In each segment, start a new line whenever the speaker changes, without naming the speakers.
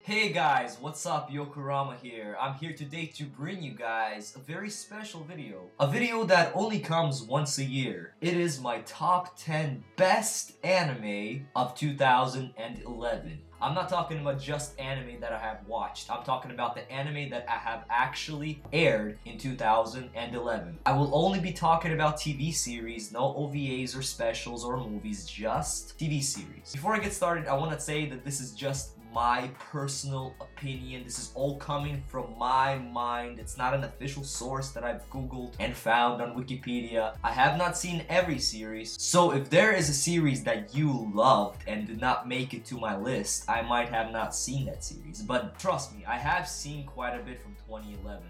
Hey guys, what's up? Yokorama here. I'm here today to bring you guys a very special video. A video that only comes once a year. It is my top 10 best anime of 2011. I'm not talking about just anime that I have watched. I'm talking about the anime that I have actually aired in 2011. I will only be talking about TV series, no OVAs or specials or movies, just TV series. Before I get started, I want to say that this is just my personal opinion. This is all coming from my mind. It's not an official source that I've googled and found on Wikipedia. I have not seen every series, so if there is a series that you loved and did not make it to my list, I might have not seen that series. But trust me, I have seen quite a bit from 2011.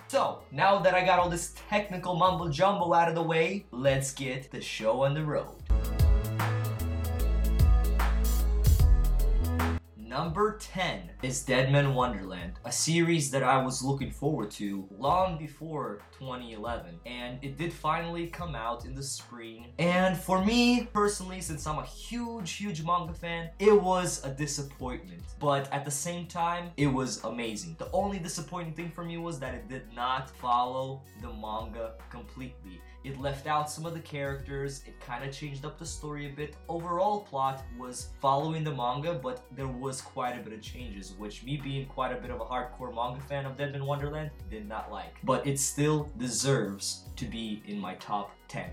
So, now that I got all this technical mumbo jumbo out of the way, let's get the show on the road. Number 10 is Deadman Wonderland, a series that I was looking forward to long before 2011, and it did finally come out in the spring. And for me, personally, since I'm a huge manga fan, it was a disappointment. But at the same time, it was amazing. The only disappointing thing for me was that it did not follow the manga completely. It left out some of the characters, it kind of changed up the story a bit. Overall plot was following the manga, but there was quite a bit of changes, which me being quite a bit of a hardcore manga fan of Deadman Wonderland did not like. But it still deserves to be in my top 10.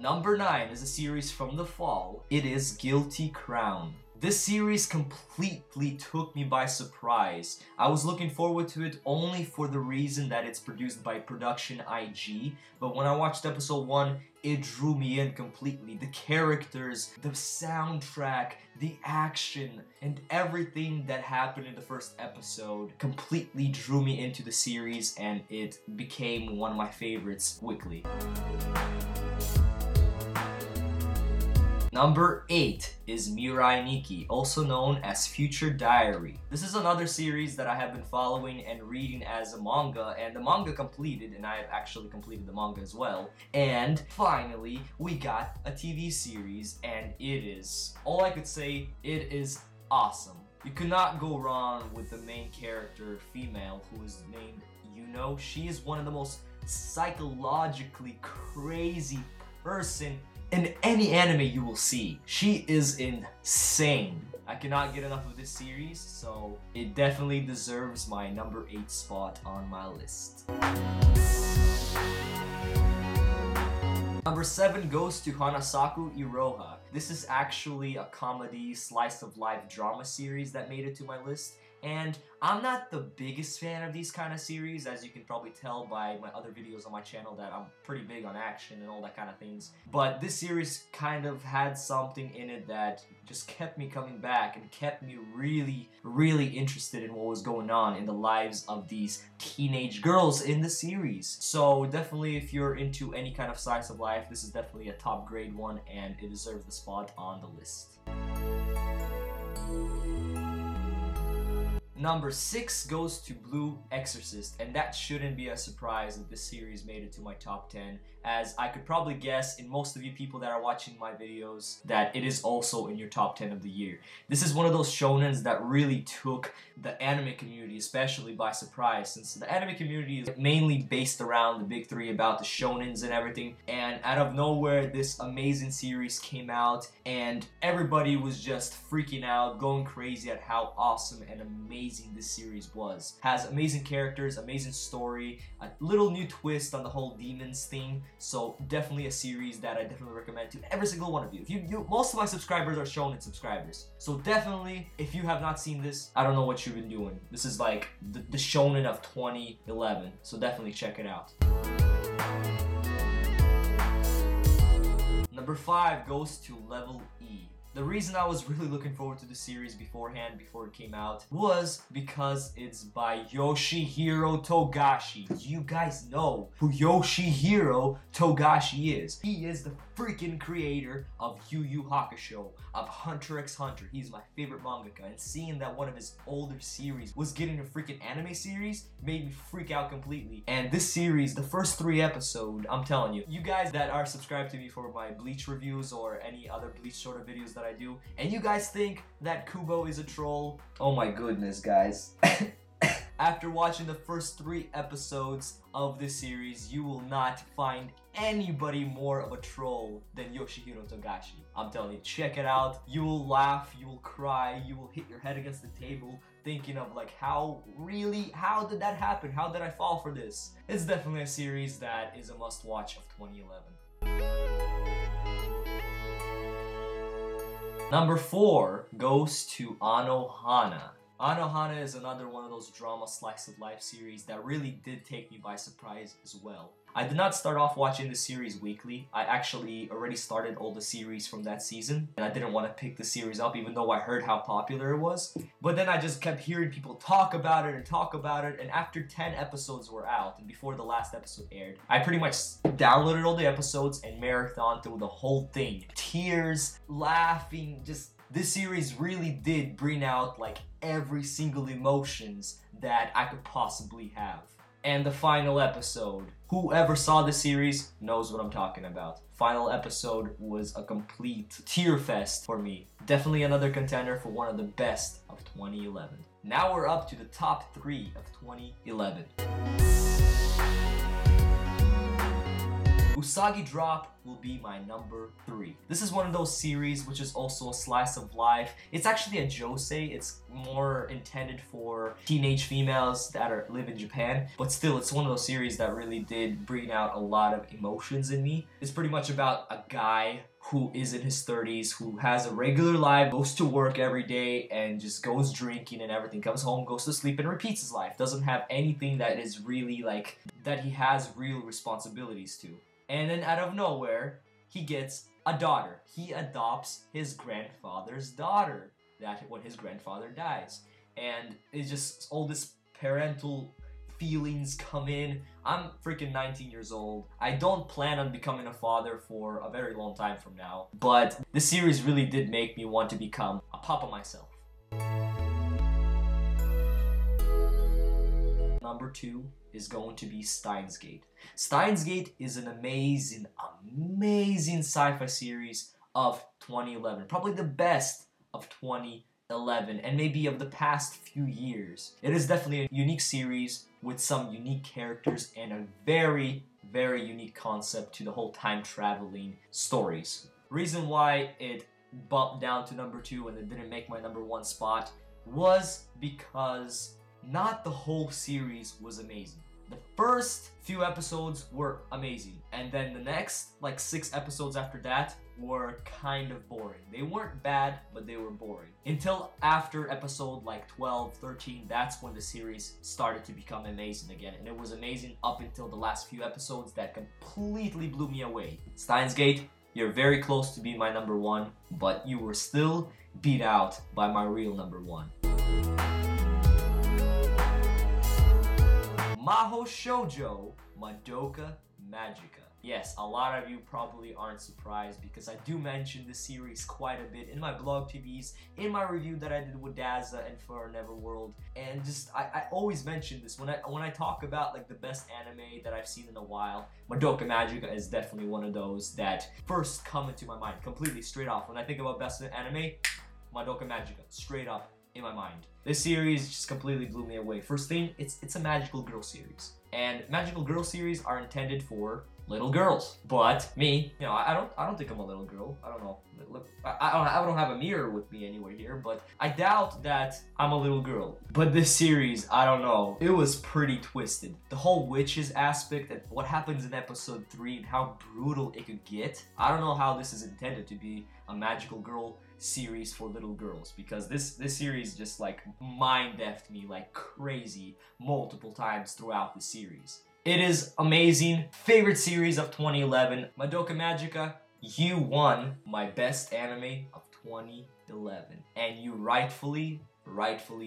Number 9 is a series from the fall. It is Guilty Crown. This series completely took me by surprise. I was looking forward to it only for the reason that it's produced by Production IG, but when I watched episode 1, it drew me in completely. The characters, the soundtrack, the action, and everything that happened in the first episode completely drew me into the series, and it became one of my favorites quickly. Number 8 is Mirai Nikki, also known as Future Diary. This is another series that I have been following and reading as a manga, and the manga completed, and I have actually completed the manga as well. And finally, we got a TV series, and it is, all I could say, it is awesome. You could not go wrong with the main character, female, who is named Yuno. She is one of the most psychologically crazy person in any anime you will see. She is insane. I cannot get enough of this series, so it definitely deserves my number 8 spot on my list. Number 7 goes to Hanasaku Iroha. This is actually a comedy slice of life drama series that made it to my list. And I'm not the biggest fan of these kind of series, as you can probably tell by my other videos on my channel that I'm pretty big on action and all that kind of things. But this series kind of had something in it that just kept me coming back and kept me really interested in what was going on in the lives of these teenage girls in the series. So definitely, if you're into any kind of slice of life, this is definitely a top grade one, and it deserves the spot on the list. Number 6 goes to Blue Exorcist, and that shouldn't be a surprise that this series made it to my top 10, as I could probably guess in most of you people that are watching my videos that it is also in your top 10 of the year. This is one of those shonens that really took the anime community especially by surprise, since the anime community is mainly based around the big three about the shonens and everything, and out of nowhere this amazing series came out and everybody was just freaking out, going crazy at how awesome and amazing this series was. Has amazing characters, amazing story, a little new twist on the whole demons thing, so definitely a series that I definitely recommend to every single one of you. Most of my subscribers are shonen subscribers, so definitely if you have not seen this, I don't know what you've been doing. This is like the shonen of 2011, so definitely check it out. Number 5 goes to Level E. The reason I was really looking forward to the series beforehand, before it came out, was because it's by Yoshihiro Togashi. Do you guys know who Yoshihiro Togashi is? He is the freaking creator of Yu Yu Hakusho, of Hunter x Hunter. He's my favorite mangaka, and seeing that one of his older series was getting a freaking anime series made me freak out completely. And this series, the first 3 episodes, I'm telling you, you guys that are subscribed to me for my Bleach reviews or any other Bleach sort of videos that that I do, and you guys think that Kubo is a troll, oh my goodness, guys. After watching the first 3 episodes of this series, you will not find anybody more of a troll than Yoshihiro Togashi. I'm telling you, check it out. You will laugh, you will cry, you will hit your head against the table thinking of like, how did that happen? How did I fall for this? It's definitely a series that is a must-watch of 2011. Number 4 goes to AnoHana. AnoHana is another one of those drama slice of life series that really did take me by surprise as well. I did not start off watching the series weekly. I actually already started all the series from that season, and I didn't want to pick the series up even though I heard how popular it was. But then I just kept hearing people talk about it, and after 10 episodes were out and before the last episode aired, I pretty much downloaded all the episodes and marathoned through the whole thing. Tears, laughing, just... This series really did bring out like every single emotions that I could possibly have. And the final episode, whoever saw the series knows what I'm talking about. Final episode was a complete tear fest for me. Definitely another contender for one of the best of 2011. Now we're up to the top 3 of 2011. Usagi Drop will be my number 3. This is one of those series which is also a slice of life. It's actually a josei. It's more intended for teenage females that live in Japan. But still, it's one of those series that really did bring out a lot of emotions in me. It's pretty much about a guy who is in his 30s, who has a regular life, goes to work every day, and just goes drinking and everything, comes home, goes to sleep, and repeats his life. Doesn't have anything that is really like, that he has real responsibilities to. And then out of nowhere, he gets a daughter. He adopts his grandfather's daughter when his grandfather dies. And it's just all this parental feelings come in. I'm freaking 19 years old. I don't plan on becoming a father for a very long time from now. But this series really did make me want to become a papa myself. Number 2 is going to be Steins Gate. Steins Gate is an amazing sci-fi series of 2011. Probably the best of 2011 and maybe of the past few years. It is definitely a unique series with some unique characters and a very unique concept to the whole time traveling stories. Reason why it bumped down to number 2 and it didn't make my number 1 spot was because not the whole series was amazing. The first few episodes were amazing, and then the next, like 6 episodes after that, were kind of boring. They weren't bad, but they were boring. Until after episode like 12, 13, that's when the series started to become amazing again, and it was amazing up until the last few episodes that completely blew me away. Steins Gate, you're very close to being my number 1, but you were still beat out by my real number 1. Mahou Shoujo, Madoka Magica. Yes, a lot of you probably aren't surprised because I do mention this series quite a bit in my blog TVs, in my review that I did with Daza and for Neverworld, and just I always mention this when I talk about like the best anime that I've seen in a while. Madoka Magica is definitely one of those that first come into my mind completely straight off. When I think about best anime, Madoka Magica, straight up in my mind. This series just completely blew me away. First thing, it's a magical girl series. And magical girl series are intended for little girls. But me, you know, I don't think I'm a little girl. I don't know. Look, I don't have a mirror with me anywhere here, but I doubt that I'm a little girl. But this series, I don't know. It was pretty twisted. The whole witches aspect and what happens in episode 3 and how brutal it could get. I don't know how this is intended to be a magical girl series for little girls, because this series just like mind-effed me like crazy multiple times throughout the series. It is amazing. Favorite series of 2011. Madoka Magica, you won my best anime of 2011, and you rightfully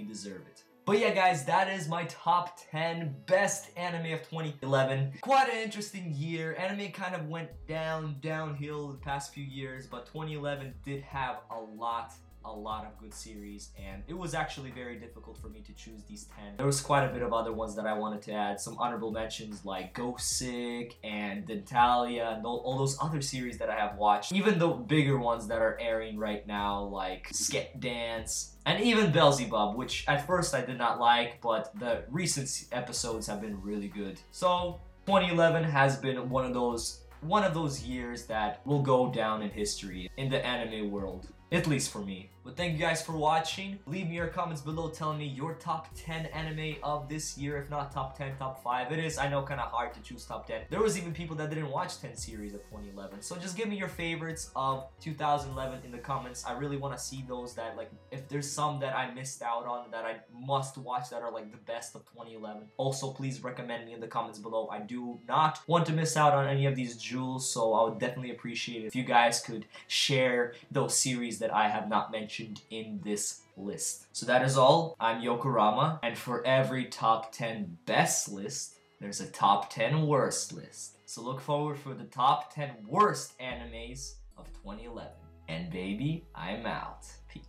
deserve it. But yeah, guys, that is my top 10 best anime of 2011. Quite an interesting year. Anime kind of went downhill the past few years, but 2011 did have a lot a lot of good series, and it was actually very difficult for me to choose these 10. There was quite a bit of other ones that I wanted to add, some honorable mentions like Gosick and Dentalia and all those other series that I have watched, even the bigger ones that are airing right now like Sket Dance, and even Beelzebub, which at first I did not like, but the recent episodes have been really good. So 2011 has been one of those years that will go down in history in the anime world, at least for me. But thank you guys for watching. Leave me your comments below telling me your top 10 anime of this year, if not top 10, top 5. It is, I know, kind of hard to choose top 10. There was even people that didn't watch 10 series of 2011. So just give me your favorites of 2011 in the comments. I really want to see those that, like, if there's some that I missed out on that I must watch that are like the best of 2011. Also, please recommend me in the comments below. I do not want to miss out on any of these jewels, so I would definitely appreciate it if you guys could share those series that I have not mentioned in this list. So that is all. I'm Yokorama, and for every top 10 best list, there's a top 10 worst list. So look forward for the top 10 worst animes of 2011. And baby, I'm out. Peace.